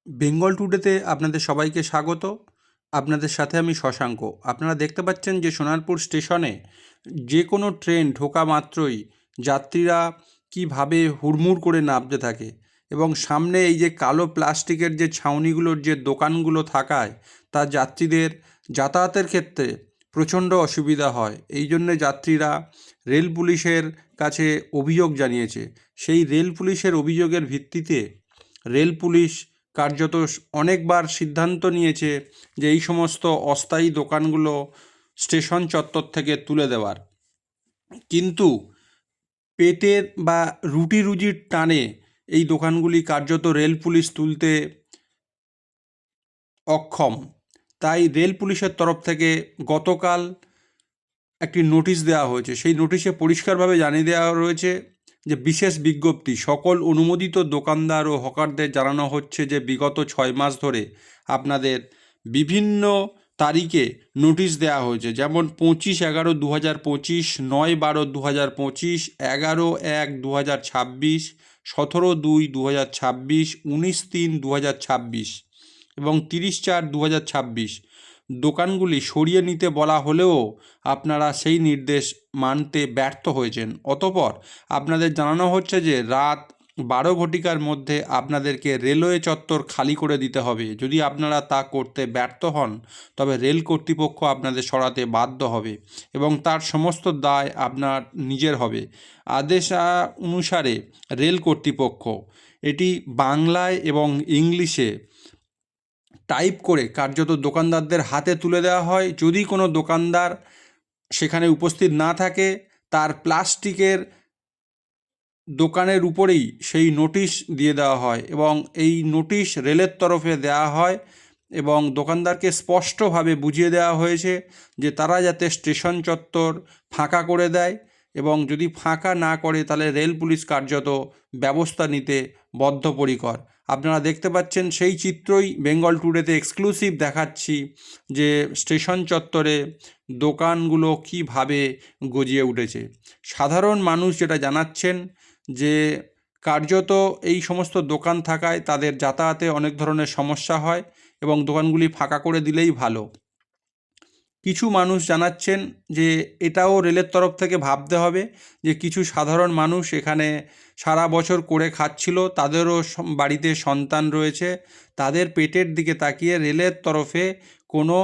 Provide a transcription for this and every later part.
বেঙ্গল টুডেতে আপনাদের সবাইকে স্বাগত। আপনাদের সাথে আমি শশাঙ্ক। আপনারা দেখতে পাচ্ছেন যে সোনারপুর স্টেশনে যে কোনো ট্রেন ঢোকা মাত্রই যাত্রীরা কীভাবে হুড়মুড় করে নামতে থাকে এবং সামনে এই যে কালো প্লাস্টিকের যে ছাউনিগুলোর যে দোকানগুলো থাকায় তা যাত্রীদের যাতায়াতের ক্ষেত্রে প্রচণ্ড অসুবিধা হয়। এই জন্যে যাত্রীরা রেল পুলিশের কাছে অভিযোগ জানিয়েছে। সেই রেল পুলিশের অভিযোগের ভিত্তিতে রেল পুলিশ কার্যত অনেকবার সিদ্ধান্ত নিয়েছে যে এই সমস্ত অস্থায়ী দোকানগুলো স্টেশন চত্বর থেকে তুলে দেওয়ার, কিন্তু পেটের বা রুটি রুজির টানে এই দোকানগুলি কার্যত রেল পুলিশ তুলতে অক্ষম। তাই রেল পুলিশের তরফ থেকে গতকাল একটি নোটিশ দেওয়া হয়েছে। সেই নোটিশে পরিষ্কারভাবে জানিয়ে দেওয়া রয়েছে যে বিশেষ বিজ্ঞপ্তি সকল অনুমোদিত দোকানদার ও হকারদের জানানো হচ্ছে যে বিগত 6 মাস ধরে আপনাদের বিভিন্ন তারিখে নোটিশ দেওয়া হয়েছে, যেমন 25/11/2025, 9/12/2025, 11/1/2026, 17/2/2026, 19/3/2026 এবং 30/4/2026 দোকানগুলি সরিয়ে নিতে বলা হলেও আপনারা সেই নির্দেশ মানতে ব্যর্থ হয়েছেন। অতঃপর আপনাদের জানানো হচ্ছে যে রাত 12 ঘটিকার মধ্যে আপনাদেরকে রেলওয়ে চত্বর খালি করে দিতে হবে। যদি আপনারা তা করতে ব্যর্থ হন তবে রেল কর্তৃপক্ষ আপনাদের সরাতে বাধ্য হবে এবং তার সমস্ত দায় আপনার নিজের হবে। আদেশ অনুসারে রেল কর্তৃপক্ষ এটি বাংলায় এবং ইংলিশে টাইপ করে কার্যত দোকানদারদের হাতে তুলে দেওয়া হয়। যদি কোনো দোকানদার সেখানে উপস্থিত না থাকে তার প্লাস্টিকের দোকানের উপরেই সেই নোটিশ দিয়ে দেওয়া হয় এবং এই নোটিশ রেলের তরফে দেওয়া হয় এবং দোকানদারকে স্পষ্টভাবে বুঝিয়ে দেওয়া হয়েছে যে তারা যাতে স্টেশন চত্বর ফাঁকা করে দেয় এবং যদি ফাঁকা না করে তাহলে রেল পুলিশ কার্যত ব্যবস্থা নিতে বদ্ধপরিকর। আপনারা দেখতে পাচ্ছেন সেই চিত্রই বেঙ্গল টুডেতে এক্সক্লুসিভ দেখাচ্ছি যে স্টেশন চত্বরে দোকানগুলো কীভাবে গজিয়ে উঠেছে। সাধারণ মানুষ যেটা জানাচ্ছেন যে কার্যত এই সমস্ত দোকান থাকায় তাদের যাতায়াতে অনেক ধরনের সমস্যা হয় এবং দোকানগুলি ফাঁকা করে দিলেই ভালো। কিছু মানুষ জানাচ্ছেন যে এটাও রেলের তরফ থেকে ভাবতে হবে যে কিছু সাধারণ মানুষ এখানে সারা বছর করে খাচ্ছিল, তাদেরও বাড়িতে সন্তান রয়েছে, তাদের পেটের দিকে তাকিয়ে রেলের তরফে কোনো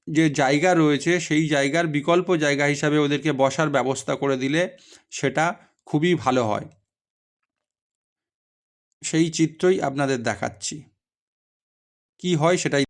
যে জায়গা রয়েছে সেই জায়গার বিকল্প জায়গা হিসাবে ওদেরকে বসার ব্যবস্থা করে দিলে সেটা খুবই ভালো হয়। সেই চিত্রই আপনাদের দেখাচ্ছি, কি হয় সেটাই।